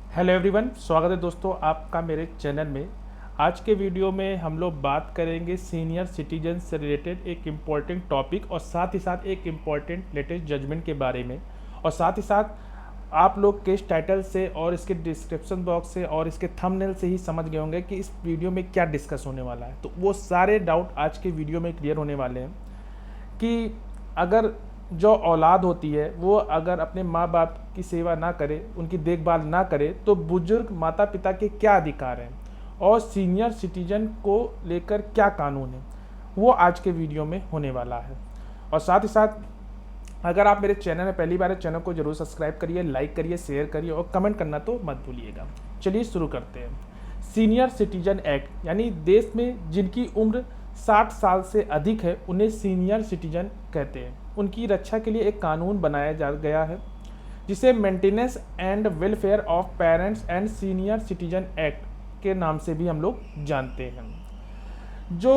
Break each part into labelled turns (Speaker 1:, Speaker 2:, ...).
Speaker 1: Hello everyone, स्वागत है दोस्तों आपका मेरे चैनल में। आज के वीडियो में हम लोग बात करेंगे सीनियर सिटीजन से रिलेटेड एक इम्पॉर्टेंट टॉपिक और साथ ही साथ एक इम्पॉर्टेंट लेटेस्ट जजमेंट के बारे में। और साथ ही साथ आप लोग केस टाइटल से और इसके डिस्क्रिप्शन बॉक्स से और इसके थंबनेल से ही समझ गए होंगे कि इस वीडियो में क्या डिस्कस होने वाला है। तो वो सारे डाउट आज के वीडियो में क्लियर होने वाले हैं कि अगर जो औलाद होती है वो अगर अपने माँ बाप की सेवा ना करे, उनकी देखभाल ना करे, तो बुजुर्ग माता पिता के क्या अधिकार हैं और सीनियर सिटीजन को लेकर क्या कानून है, वो आज के वीडियो में होने वाला है। और साथ ही साथ अगर आप मेरे चैनल में पहली बार है, चैनल को जरूर सब्सक्राइब करिए, लाइक करिए, शेयर करिए और कमेंट करना तो मत भूलिएगा। चलिए शुरू करते हैं। सीनियर सिटीजन एक्ट यानी देश में जिनकी उम्र 60 साल से अधिक है उन्हें सीनियर सिटीजन कहते हैं। उनकी रक्षा के लिए एक कानून बनाया जा गया है जिसे maintenance and welfare of parents and senior citizen act के नाम से भी हम लोग जानते हैं। जो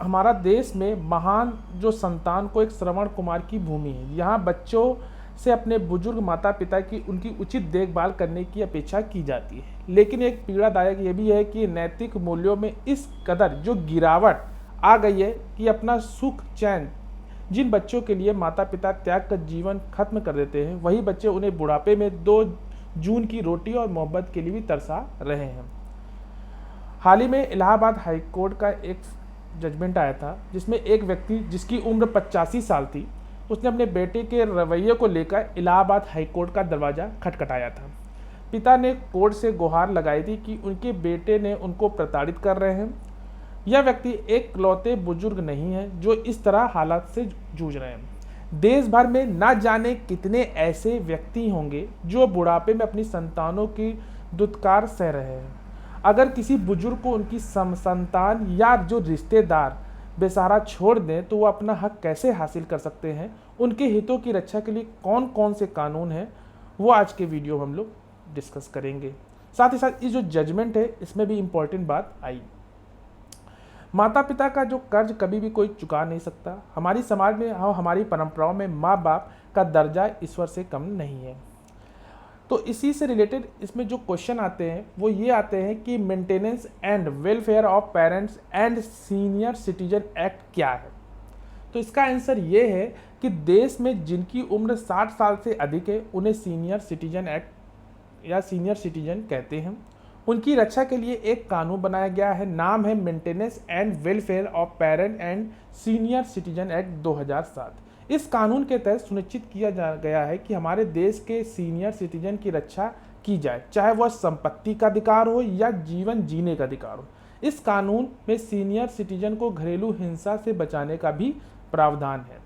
Speaker 1: हमारा देश में महान जो संतान को एक श्रवण कुमार की भूमि है, यहाँ बच्चों से अपने बुजुर्ग माता पिता की उनकी उचित देखभाल करने की अपेक्षा की जाती है। लेकिन एक पीड़ादायक ये भी है कि नैतिक मूल्यों में इस कदर जो गिरावट आ गई है कि अपना सुख चैन जिन बच्चों के लिए माता पिता त्याग कर जीवन खत्म कर देते हैं, वही बच्चे उन्हें बुढ़ापे में 2 जून की रोटी और मोहब्बत के लिए भी तरसा रहे हैं। हाल ही में इलाहाबाद हाई कोर्ट का एक जजमेंट आया था जिसमें एक व्यक्ति जिसकी उम्र 85 साल थी, उसने अपने बेटे के रवैये को लेकर इलाहाबाद हाई कोर्ट का दरवाज़ा खटखटाया था। पिता ने कोर्ट से गुहार लगाई थी कि उनके बेटे ने उनको प्रताड़ित कर रहे हैं। यह व्यक्ति एक लौते बुजुर्ग नहीं है जो इस तरह हालात से जूझ रहे हैं। देश भर में ना जाने कितने ऐसे व्यक्ति होंगे जो बुढ़ापे में अपनी संतानों की दुत्कार सह रहे हैं। अगर किसी बुजुर्ग को उनकी संतान या जो रिश्तेदार बेसहारा छोड़ दें तो वो अपना हक कैसे हासिल कर सकते हैं, उनके हितों की रक्षा के लिए कौन कौन से कानून हैं, वो आज के वीडियो में हम लोग डिस्कस करेंगे। साथ ही साथ ये जो जजमेंट है इसमें भी इम्पोर्टेंट बात आई। माता पिता का जो कर्ज कभी भी कोई चुका नहीं सकता। हमारी समाज में और हमारी परंपराओं में माँ बाप का दर्जा ईश्वर से कम नहीं है। तो इसी से रिलेटेड इसमें जो क्वेश्चन आते हैं वो ये आते हैं कि maintenance and welfare of parents and senior citizen act क्या है। तो इसका आंसर ये है कि देश में जिनकी उम्र 60 साल से अधिक है उन्हें सीनियर सिटीजन एक्ट या सीनियर सिटीजन कहते हैं। उनकी रक्षा के लिए एक कानून बनाया गया है, नाम है maintenance and welfare of parent and senior citizen act 2007। इस कानून के तहत सुनिश्चित किया गया है कि हमारे देश के सीनियर सिटीजन की रक्षा की जाए, चाहे वह संपत्ति का अधिकार हो या जीवन जीने का अधिकार हो। इस कानून में सीनियर सिटीजन को घरेलू हिंसा से बचाने का भी प्रावधान है।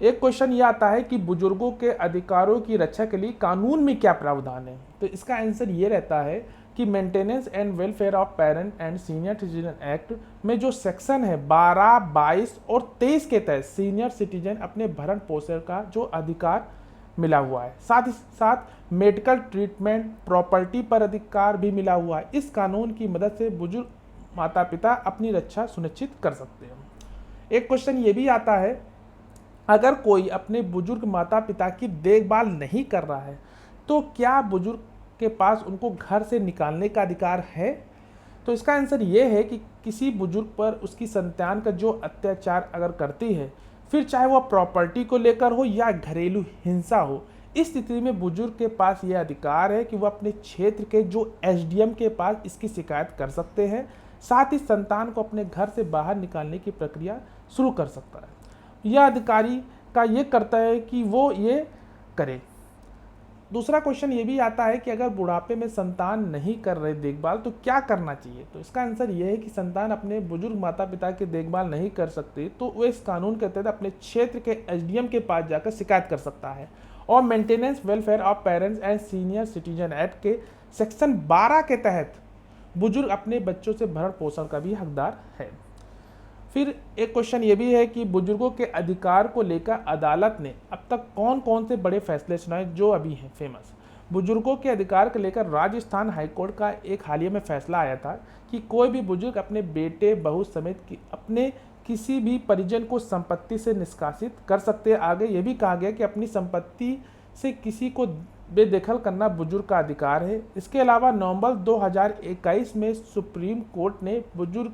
Speaker 1: एक क्वेश्चन ये आता है कि बुजुर्गों के अधिकारों की रक्षा के लिए कानून में क्या प्रावधान है। तो इसका आंसर ये रहता है कि maintenance and welfare of parent and senior citizen act में जो सेक्शन है 12, 22 और 23 के तहत सीनियर सिटीजन अपने भरण पोषण का जो अधिकार मिला हुआ है, साथ ही साथ मेडिकल ट्रीटमेंट, प्रॉपर्टी पर अधिकार भी मिला हुआ है। इस कानून की मदद से बुजुर्ग माता पिता अपनी रक्षा सुनिश्चित कर सकते हैं। एक क्वेश्चन ये भी आता है, अगर कोई अपने बुजुर्ग माता पिता की देखभाल नहीं कर रहा है तो क्या बुजुर्ग के पास उनको घर से निकालने का अधिकार है। तो इसका आंसर ये है कि किसी बुजुर्ग पर उसकी संतान का जो अत्याचार अगर करती है, फिर चाहे वह प्रॉपर्टी को लेकर हो या घरेलू हिंसा हो, इस स्थिति में बुजुर्ग के पास यह अधिकार है कि वह अपने क्षेत्र के जो एसडीएम के पास इसकी शिकायत कर सकते हैं। साथ ही संतान को अपने घर से बाहर निकालने की प्रक्रिया शुरू कर सकता है। यह अधिकारी का ये करता है कि वो ये करे। दूसरा क्वेश्चन ये भी आता है कि अगर बुढ़ापे में संतान नहीं कर रहे देखभाल तो क्या करना चाहिए। तो इसका आंसर ये है कि संतान अपने बुजुर्ग माता पिता की देखभाल नहीं कर सकते तो वो इस कानून के तहत अपने क्षेत्र के एसडीएम के पास जाकर शिकायत कर सकता है। और maintenance welfare of parents and senior citizen act के सेक्शन 12 के तहत बुजुर्ग अपने बच्चों से भरण पोषण का भी हकदार है। फिर एक क्वेश्चन ये भी है कि बुजुर्गों के अधिकार को लेकर अदालत ने अब तक कौन कौन से बड़े फैसले सुनाए जो अभी हैं फेमस। बुजुर्गों के अधिकार को लेकर राजस्थान हाईकोर्ट का एक हालिया में फैसला आया था कि कोई भी बुजुर्ग अपने बेटे बहू समेत अपने किसी भी परिजन को संपत्ति से निष्कासित कर सकते हैं। आगे ये भी कहा गया कि अपनी संपत्ति से किसी को बेदखल करना बुजुर्ग का अधिकार है। इसके अलावा नवंबर 2021 में सुप्रीम कोर्ट ने बुजुर्ग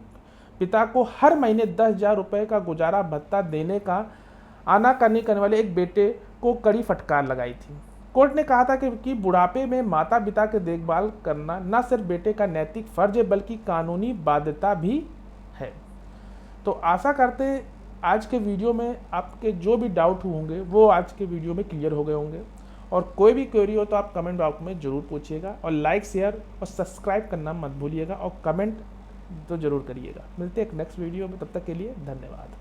Speaker 1: पिता को हर महीने 10,000 रुपये का गुजारा भत्ता देने का आनाकानी करने वाले एक बेटे को कड़ी फटकार लगाई थी। कोर्ट ने कहा था कि बुढ़ापे में माता पिता की देखभाल करना न सिर्फ बेटे का नैतिक फर्ज है बल्कि कानूनी बाध्यता भी है। तो आशा करते हैं आज के वीडियो में आपके जो भी डाउट होंगे वो आज के वीडियो में क्लियर हो गए होंगे, और कोई भी क्वेरी हो तो आप कमेंट बॉक्स में ज़रूर पूछिएगा, और लाइक शेयर और सब्सक्राइब करना मत भूलिएगा, और कमेंट तो ज़रूर करिएगा। मिलते हैं एक नेक्स्ट वीडियो में, तब तक के लिए धन्यवाद।